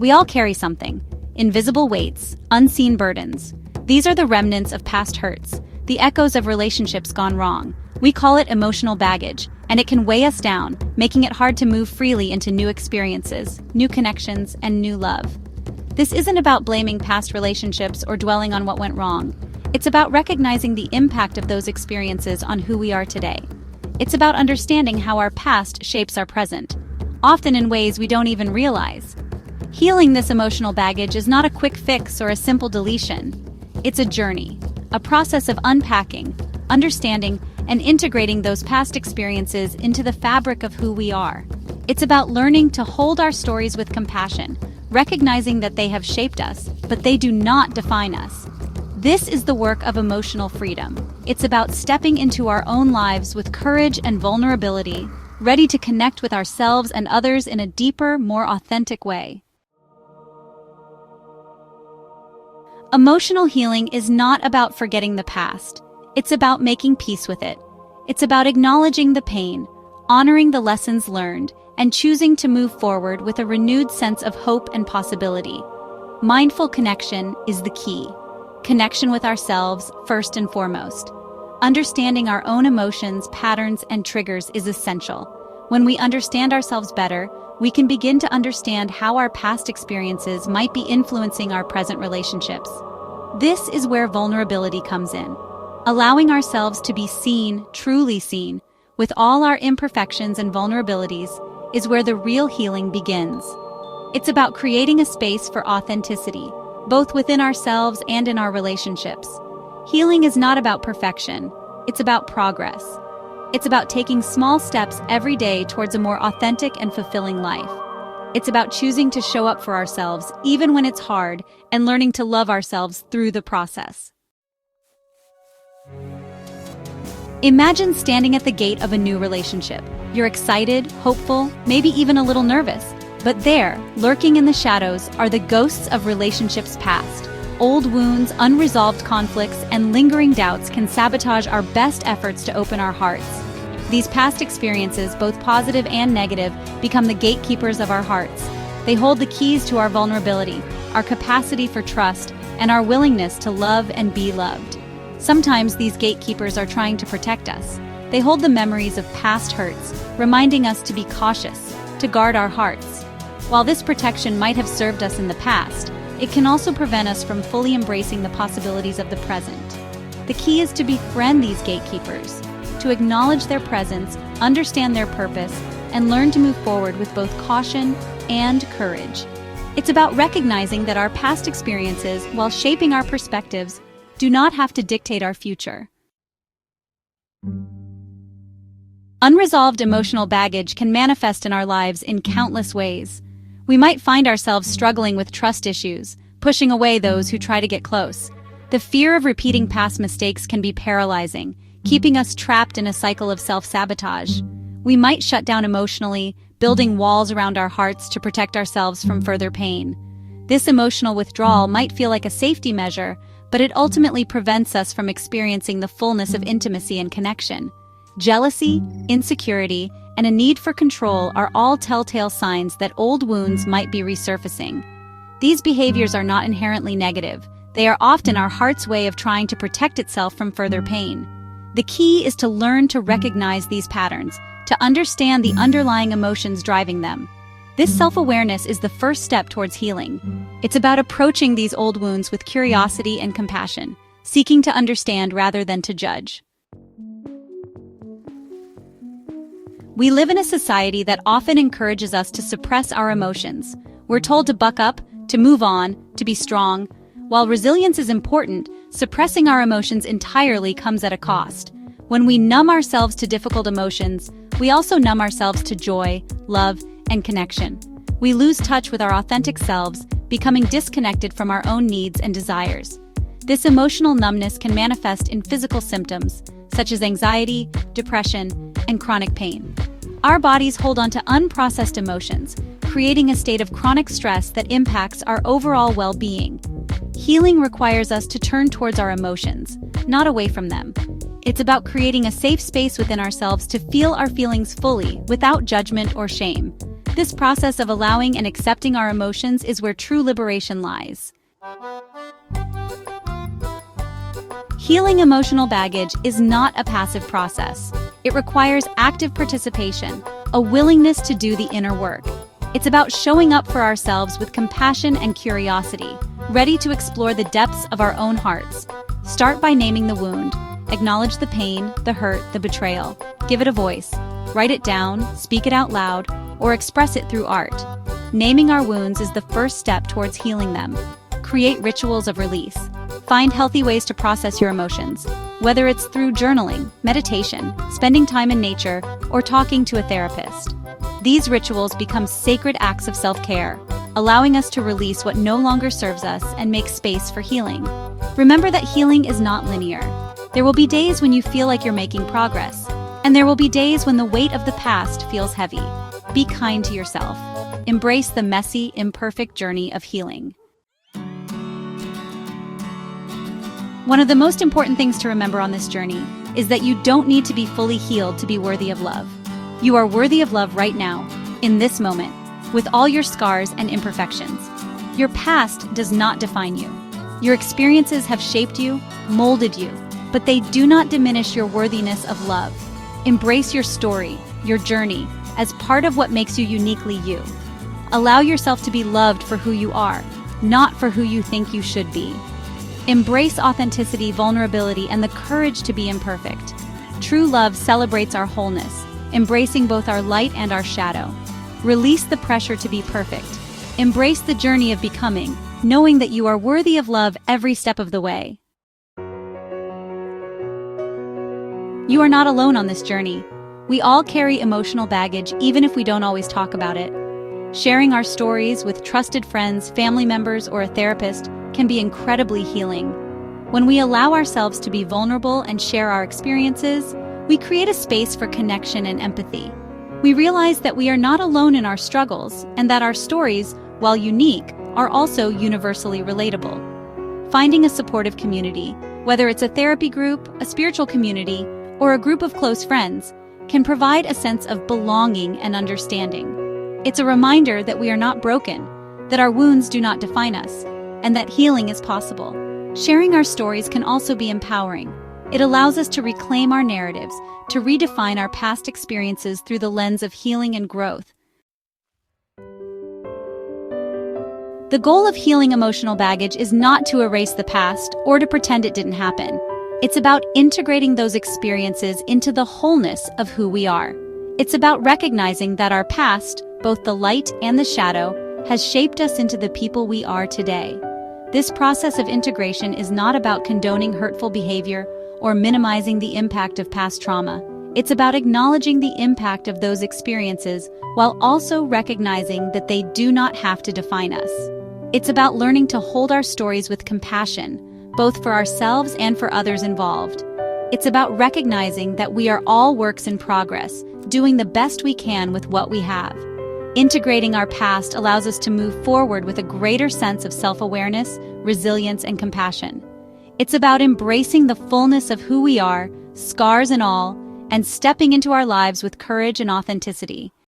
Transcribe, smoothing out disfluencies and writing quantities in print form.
We all carry something. Invisible weights, unseen burdens. These are the remnants of past hurts, the echoes of relationships gone wrong. We call it emotional baggage, and it can weigh us down, making it hard to move freely into new experiences, new connections, and new love. This isn't about blaming past relationships or dwelling on what went wrong. It's about recognizing the impact of those experiences on who we are today. It's about understanding how our past shapes our present, often in ways we don't even realize. Healing this emotional baggage is not a quick fix or a simple deletion. It's a journey, a process of unpacking, understanding, and integrating those past experiences into the fabric of who we are. It's about learning to hold our stories with compassion, recognizing that they have shaped us, but they do not define us. This is the work of emotional freedom. It's about stepping into our own lives with courage and vulnerability, ready to connect with ourselves and others in a deeper, more authentic way. Emotional healing is not about forgetting the past. It's about making peace with it. It's about acknowledging the pain, honoring the lessons learned, and choosing to move forward with a renewed sense of hope and possibility. Mindful connection is the key. Connection with ourselves, first and foremost. Understanding our own emotions, patterns, and triggers is essential. When we understand ourselves better, we can begin to understand how our past experiences might be influencing our present relationships. This is where vulnerability comes in. Allowing ourselves to be seen, truly seen, with all our imperfections and vulnerabilities, is where the real healing begins. It's about creating a space for authenticity, both within ourselves and in our relationships. Healing is not about perfection, it's about progress. It's about taking small steps every day towards a more authentic and fulfilling life. It's about choosing to show up for ourselves, even when it's hard, and learning to love ourselves through the process. Imagine standing at the gate of a new relationship. You're excited, hopeful, maybe even a little nervous. But there, lurking in the shadows, are the ghosts of relationships past. Old wounds, unresolved conflicts, and lingering doubts can sabotage our best efforts to open our hearts. These past experiences, both positive and negative, become the gatekeepers of our hearts. They hold the keys to our vulnerability, our capacity for trust, and our willingness to love and be loved. Sometimes these gatekeepers are trying to protect us. They hold the memories of past hurts, reminding us to be cautious, to guard our hearts. While this protection might have served us in the past, it can also prevent us from fully embracing the possibilities of the present. The key is to befriend these gatekeepers, to acknowledge their presence, understand their purpose, and learn to move forward with both caution and courage. It's about recognizing that our past experiences, while shaping our perspectives, do not have to dictate our future. Unresolved emotional baggage can manifest in our lives in countless ways. We might find ourselves struggling with trust issues, pushing away those who try to get close. The fear of repeating past mistakes can be paralyzing, keeping us trapped in a cycle of self-sabotage. We might shut down emotionally, building walls around our hearts to protect ourselves from further pain. This emotional withdrawal might feel like a safety measure, but it ultimately prevents us from experiencing the fullness of intimacy and connection. Jealousy, insecurity, and a need for control are all telltale signs that old wounds might be resurfacing. These behaviors are not inherently negative. They are often our heart's way of trying to protect itself from further pain. The key is to learn to recognize these patterns, to understand the underlying emotions driving them. This self-awareness is the first step towards healing. It's about approaching these old wounds with curiosity and compassion, seeking to understand rather than to judge. We live in a society that often encourages us to suppress our emotions. We're told to buck up, to move on, to be strong. While resilience is important, suppressing our emotions entirely comes at a cost. When we numb ourselves to difficult emotions, we also numb ourselves to joy, love, and connection. We lose touch with our authentic selves, becoming disconnected from our own needs and desires. This emotional numbness can manifest in physical symptoms, such as anxiety, depression, and chronic pain. Our bodies hold on to unprocessed emotions, creating a state of chronic stress that impacts our overall well-being. Healing requires us to turn towards our emotions, not away from them. It's about creating a safe space within ourselves to feel our feelings fully, without judgment or shame. This process of allowing and accepting our emotions is where true liberation lies. Healing emotional baggage is not a passive process. It requires active participation, a willingness to do the inner work. It's about showing up for ourselves with compassion and curiosity, ready to explore the depths of our own hearts. Start by naming the wound. Acknowledge the pain, the hurt, the betrayal. Give it a voice. Write it down, speak it out loud, or express it through art. Naming our wounds is the first step towards healing them. Create rituals of release. Find healthy ways to process your emotions, whether it's through journaling, meditation, spending time in nature, or talking to a therapist. These rituals become sacred acts of self-care, allowing us to release what no longer serves us and make space for healing. Remember that healing is not linear. There will be days when you feel like you're making progress, and there will be days when the weight of the past feels heavy. Be kind to yourself. Embrace the messy, imperfect journey of healing. One of the most important things to remember on this journey is that you don't need to be fully healed to be worthy of love. You are worthy of love right now, in this moment, with all your scars and imperfections. Your past does not define you. Your experiences have shaped you, molded you, but they do not diminish your worthiness of love. Embrace your story, your journey, as part of what makes you uniquely you. Allow yourself to be loved for who you are, not for who you think you should be. Embrace authenticity, vulnerability, and the courage to be imperfect. True love celebrates our wholeness, embracing both our light and our shadow. Release the pressure to be perfect. Embrace the journey of becoming, knowing that you are worthy of love every step of the way. You are not alone on this journey. We all carry emotional baggage, even if we don't always talk about it. Sharing our stories with trusted friends, family members, or a therapist can be incredibly healing. When we allow ourselves to be vulnerable and share our experiences, we create a space for connection and empathy. We realize that we are not alone in our struggles and that our stories, while unique, are also universally relatable. Finding a supportive community, whether it's a therapy group, a spiritual community, or a group of close friends, can provide a sense of belonging and understanding. It's a reminder that we are not broken, that our wounds do not define us, and that healing is possible. Sharing our stories can also be empowering. It allows us to reclaim our narratives, to redefine our past experiences through the lens of healing and growth. The goal of healing emotional baggage is not to erase the past or to pretend it didn't happen. It's about integrating those experiences into the wholeness of who we are. It's about recognizing that our past, both the light and the shadow, has shaped us into the people we are today. This process of integration is not about condoning hurtful behavior or minimizing the impact of past trauma. It's about acknowledging the impact of those experiences while also recognizing that they do not have to define us. It's about learning to hold our stories with compassion, both for ourselves and for others involved. It's about recognizing that we are all works in progress, doing the best we can with what we have. Integrating our past allows us to move forward with a greater sense of self-awareness, resilience, and compassion. It's about embracing the fullness of who we are, scars and all, and stepping into our lives with courage and authenticity.